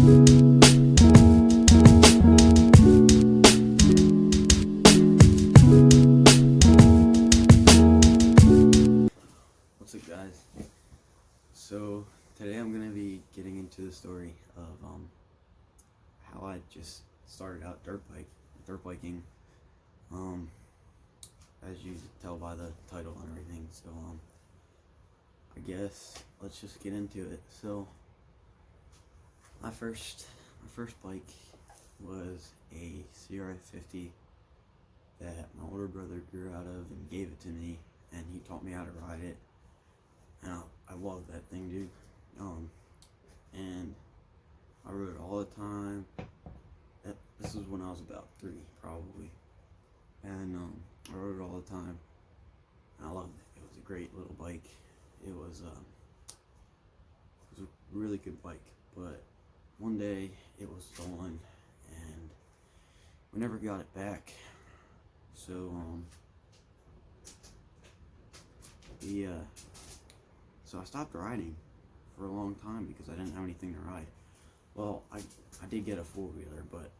What's up, guys? So today I'm gonna be getting into the story of how I just started out dirt biking. As you can tell by the title and everything. So I guess let's just get into it. So my first bike was a CRF50 that my older brother grew out of and gave it to me, and he taught me how to ride it. And I love that thing, dude. And I rode it all the time. This was when I was about 3, probably. And I rode it all the time. And I loved it. It was a great little bike. It was a really good bike. But one day it was stolen, and we never got it back. So So I stopped riding for a long time because I didn't have anything to ride. Well, I did get a 4-wheeler, but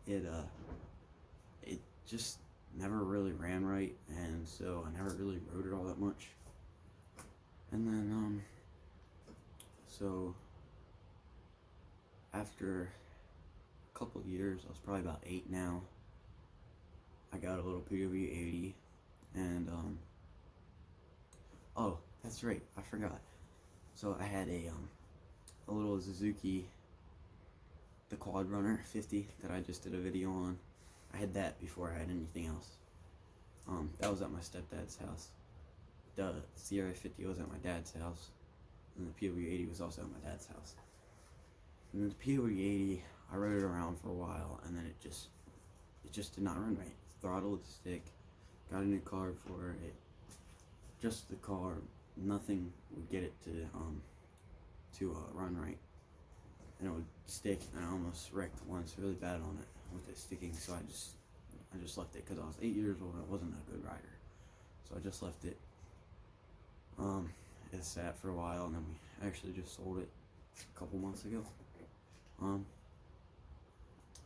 it just never really ran right, and so I never really rode it all that much. And then so after a couple of years, I was probably about 8 now, I got a little PW80, and oh, that's right, I forgot. So I had a little Suzuki, the Quad Runner 50 that I just did a video on. I had that before I had anything else. That was at my stepdad's house. The CRF50 was at my dad's house, and the PW80 was also at my dad's house. And the PW80, I rode it around for a while, and then it just did not run right. Throttle would stick. Got a new carb for it. Just the carb, nothing would get it to run right, and it would stick. And I almost wrecked once really bad on it with it sticking. So I just left it because I was 8 years old. I wasn't a good rider, so I just left it. It sat for a while, and then we actually just sold it a couple months ago. And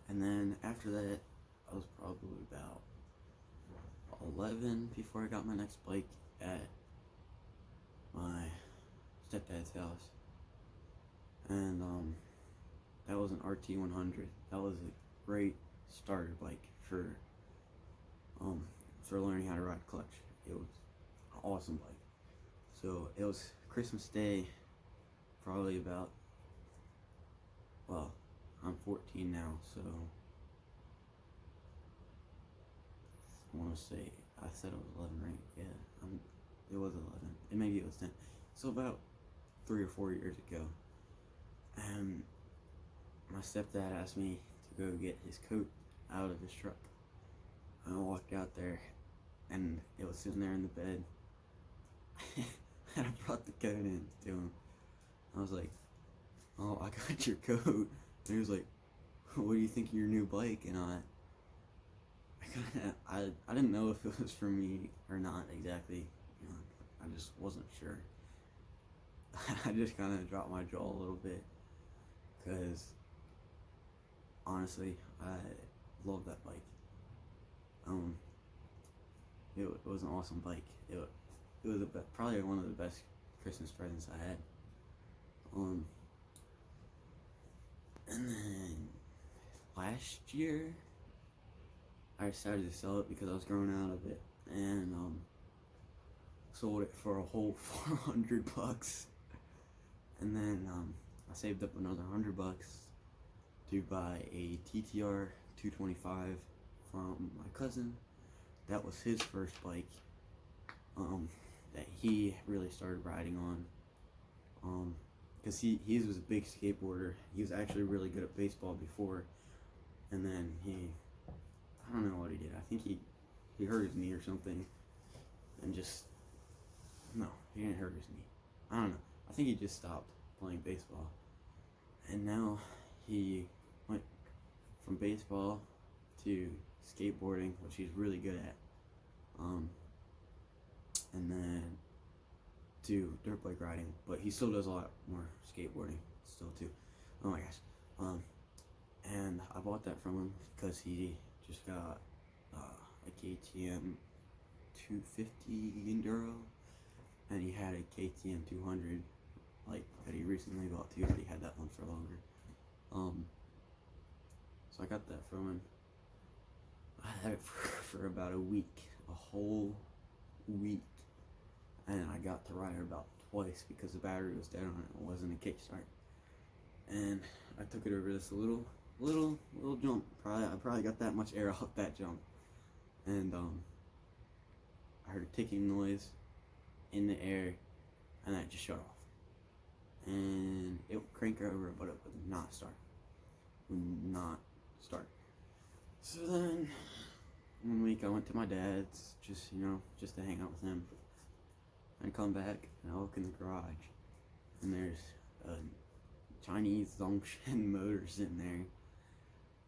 then after that, I was probably about 11 before I got my next bike at my stepdad's house, and that was an RT100. That was a great starter bike for learning how to ride clutch. It was an awesome bike. So it was Christmas Day, probably about, well, I'm 14 now, so I want to say, I said it was 11, right? Yeah, it was 11, and maybe it was 10. So about 3 or 4 years ago, and my stepdad asked me to go get his coat out of his truck. I walked out there, and it was sitting there in the bed, and I brought the coat in to him. I was like, "Oh, I got your coat," and he was like, "What do you think of your new bike?" And I didn't know if it was for me or not exactly. You know, I just wasn't sure. I just kind of dropped my jaw a little bit, because honestly, I love that bike. It was an awesome bike. It was probably one of the best Christmas presents I had. And then last year, I decided to sell it because I was growing out of it, and sold it for a whole $400. And then I saved up another $100 to buy a TTR 225 from my cousin. That was his first bike that he really started riding on, because he was a big skateboarder. He was actually really good at baseball before, and then I don't know what he did. I think he hurt his knee or something, and no, he didn't hurt his knee. I don't know. I think he just stopped playing baseball, and now he went from baseball to skateboarding, which he's really good at, and then to dirt bike riding, but he still does a lot more skateboarding still too. Oh my gosh. And I bought that from him because he just got a KTM 250 Enduro, and he had a KTM 200, like, that he recently bought too, but he had that one for longer. So I got that from him. I had it for about a week, a whole week, and I got to ride it about twice because the battery was dead on it. It wasn't a kickstart, and I took it over this little jump. I probably got that much air off that jump, and I heard a ticking noise in the air, and that just shut off. And it would crank over, but it would not start. So then, one week I went to my dad's, just to hang out with him. And come back, and I look in the garage, and there's a Chinese Zongshan motors in there.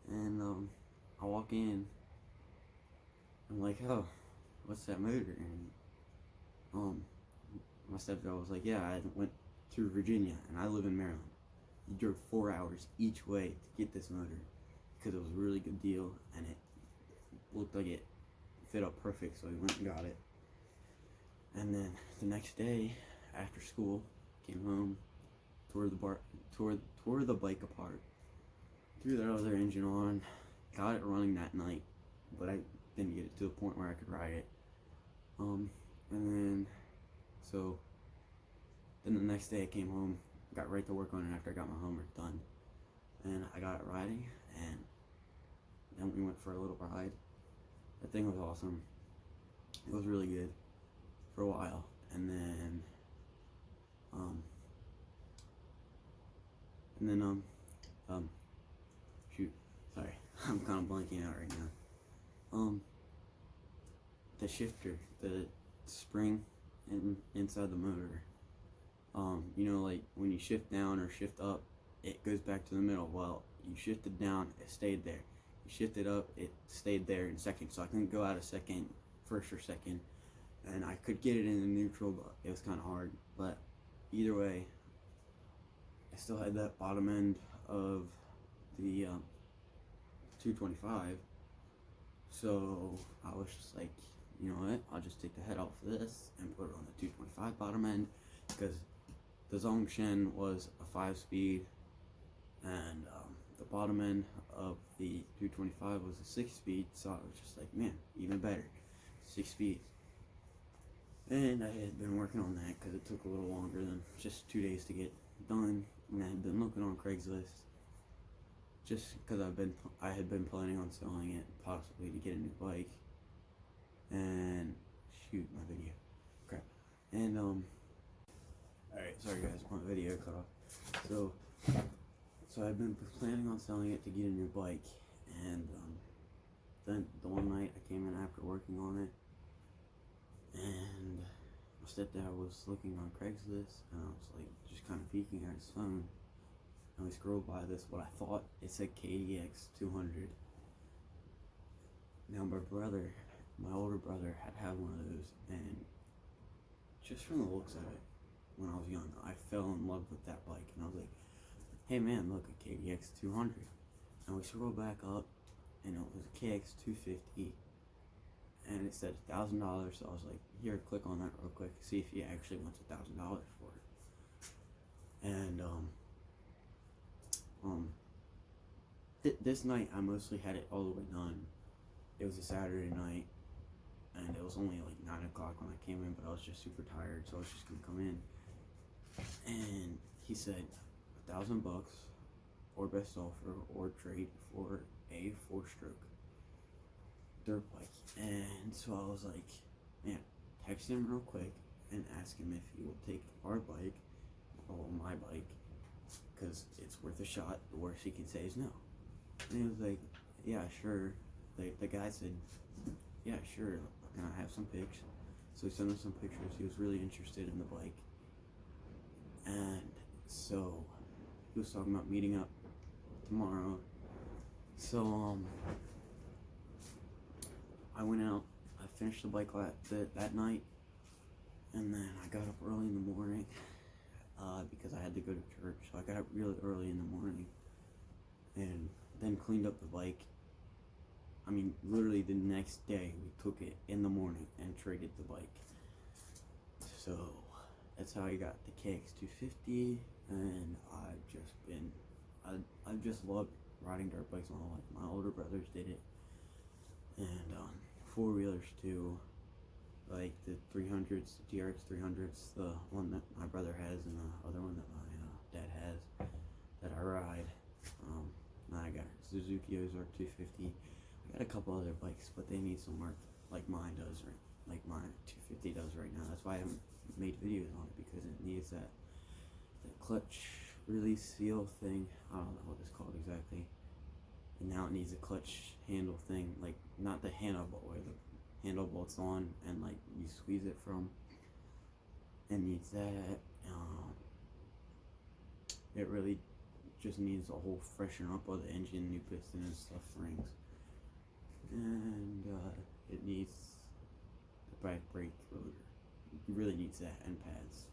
And I walk in, I'm like, oh, what's that motor? And my stepdad was like, yeah, I went through Virginia, and I live in Maryland. He drove 4 hours each way to get this motor because it was a really good deal, and it looked like it fit up perfect, so he went and got it. And then the next day, after school, came home, tore the bike apart, threw the other engine on, got it running that night, but I didn't get it to the point where I could ride it. And then the next day I came home, got right to work on it after I got my homework done, and I got it riding, and then we went for a little ride. That thing was awesome. It was really good for a while, and then shoot, sorry, I'm kind of blanking out right now. The shifter, the spring inside the motor, like when you shift down or shift up, it goes back to the middle. Well, you shifted down, it stayed there. You shifted up, it stayed there in second. So I couldn't go out of second, first or second, and I could get it in the neutral, but it was kind of hard. But either way, I still had that bottom end of the 225. So I was just like, you know what, I'll just take the head off of this and put it on the 225 bottom end, because the Zongshan was a 5-speed, and the bottom end of the 225 was a 6-speed, so I was just like, man, even better, 6 speeds. And I had been working on that because it took a little longer than just 2 days to get done, and I had been looking on Craigslist just because I had been planning on selling it possibly to get a new bike. And shoot, my video, crap. And alright, sorry guys, my video cut off. So I've been planning on selling it to get a new bike, and then the one night I came in after working on it, and my stepdad was looking on Craigslist, and I was like just kind of peeking at his phone, and we scrolled by this, what I thought it said KDX 200. Now my older brother had one of those, and just from the looks of it, when I was young, I fell in love with that bike, and I was like, hey man, look, a KDX 200. And we scrolled back up, and it was a KX 250, and it said $1,000, so I was like, here, click on that real quick, see if he actually wants $1,000 for it. And this night I mostly had it all the way done. It was a Saturday night, and it was only like 9 o'clock when I came in, but I was just super tired, so I was just gonna come in. And he said $1,000 or best offer or trade for a 4-stroke dirt bike. And so I was like, man, text him real quick and ask him if he will take our bike or my bike, because it's worth a shot. The worst he can say is no. And he was like, yeah, sure. The guy said, yeah, sure, can I have some pics? So he sent us some pictures. He was really interested in the bike, and so he was talking about meeting up tomorrow. So I went out, I finished the bike that night, and then I got up early in the morning, because I had to go to church. So I got up really early in the morning and then cleaned up the bike. I mean, literally the next day we took it in the morning and traded the bike. So that's how I got the KX250, and I've just loved riding dirt bikes my whole life. My older brothers did it, and four-wheelers too, like the 300s, the TRX 300s, the one that my brother has, and the other one that my dad has that I ride. I got Suzuki Ozark 250. I got a couple other bikes, but they need some work, like mine does, right? Like mine 250 does right now. That's why I haven't made videos on it, because it needs that clutch release seal thing. I don't know what it's called exactly. And now it needs a clutch handle thing, like not the handle but where the handle bolts on and like you squeeze it from. It needs that. It really just needs a whole freshen up of the engine, new piston and stuff, rings, and it needs the back brake rotor. It really needs that, and pads.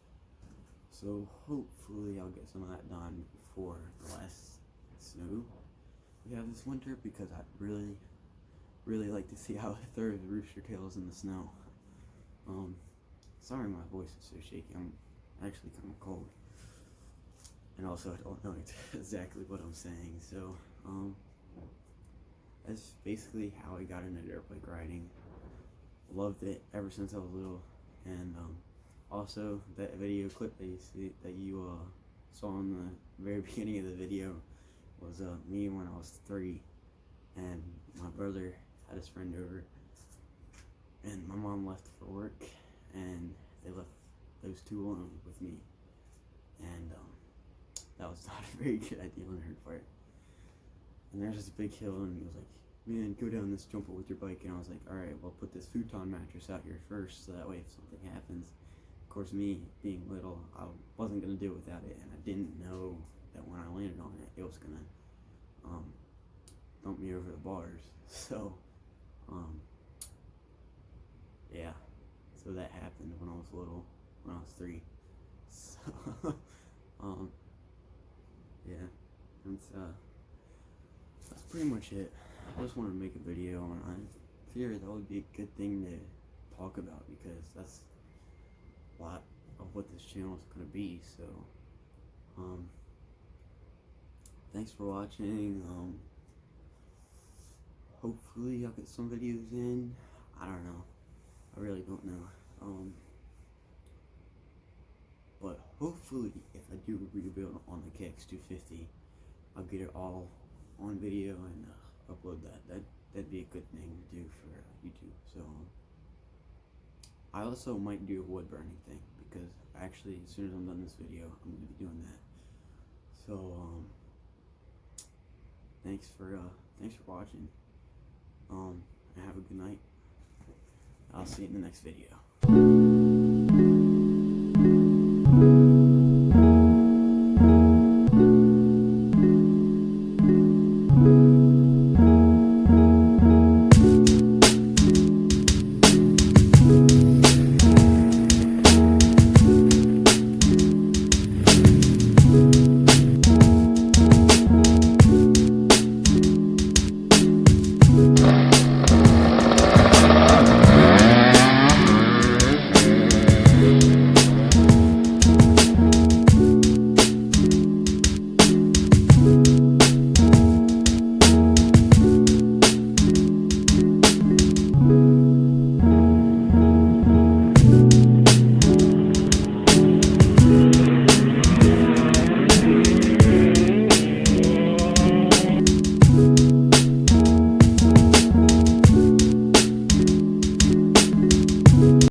So hopefully I'll get some of that done before the last snow we have this winter, because I'd really like to see how it throws rooster tails in the snow. Sorry my voice is so shaky. I'm actually kind of cold, and also I don't know exactly what I'm saying. So that's basically how I got into dirt bike riding. Loved it ever since I was little, and also that video clip that you saw in the very beginning of the video was me when I was 3, and my brother had his friend over, and my mom left for work, and they left those two alone with me, and that was not a very good idea on her part. And there's this big hill, and he was like, "Man, go down this jumper with your bike." And I was like, "Alright, well, put this futon mattress out here first, so that way if something happens." Of course, me being little, I wasn't going to do it without it, and I didn't know that when I landed on it, it was going to dump me over the bars. So, yeah, so that happened when I was little, when I was 3. So, yeah, that's pretty much it. I just wanted to make a video, and I figured that would be a good thing to talk about, because that's a lot of what this channel is going to be. So thanks for watching. Hopefully I'll get some videos in. I don't know, I really don't know, but hopefully if I do rebuild on the KX250, I'll get it all on video and upload that. That'd be a good thing to do for YouTube. So I also might do a wood burning thing, because actually as soon as I'm done this video, I'm going to be doing that. So thanks for watching, and have a good night. I'll see you in the next video.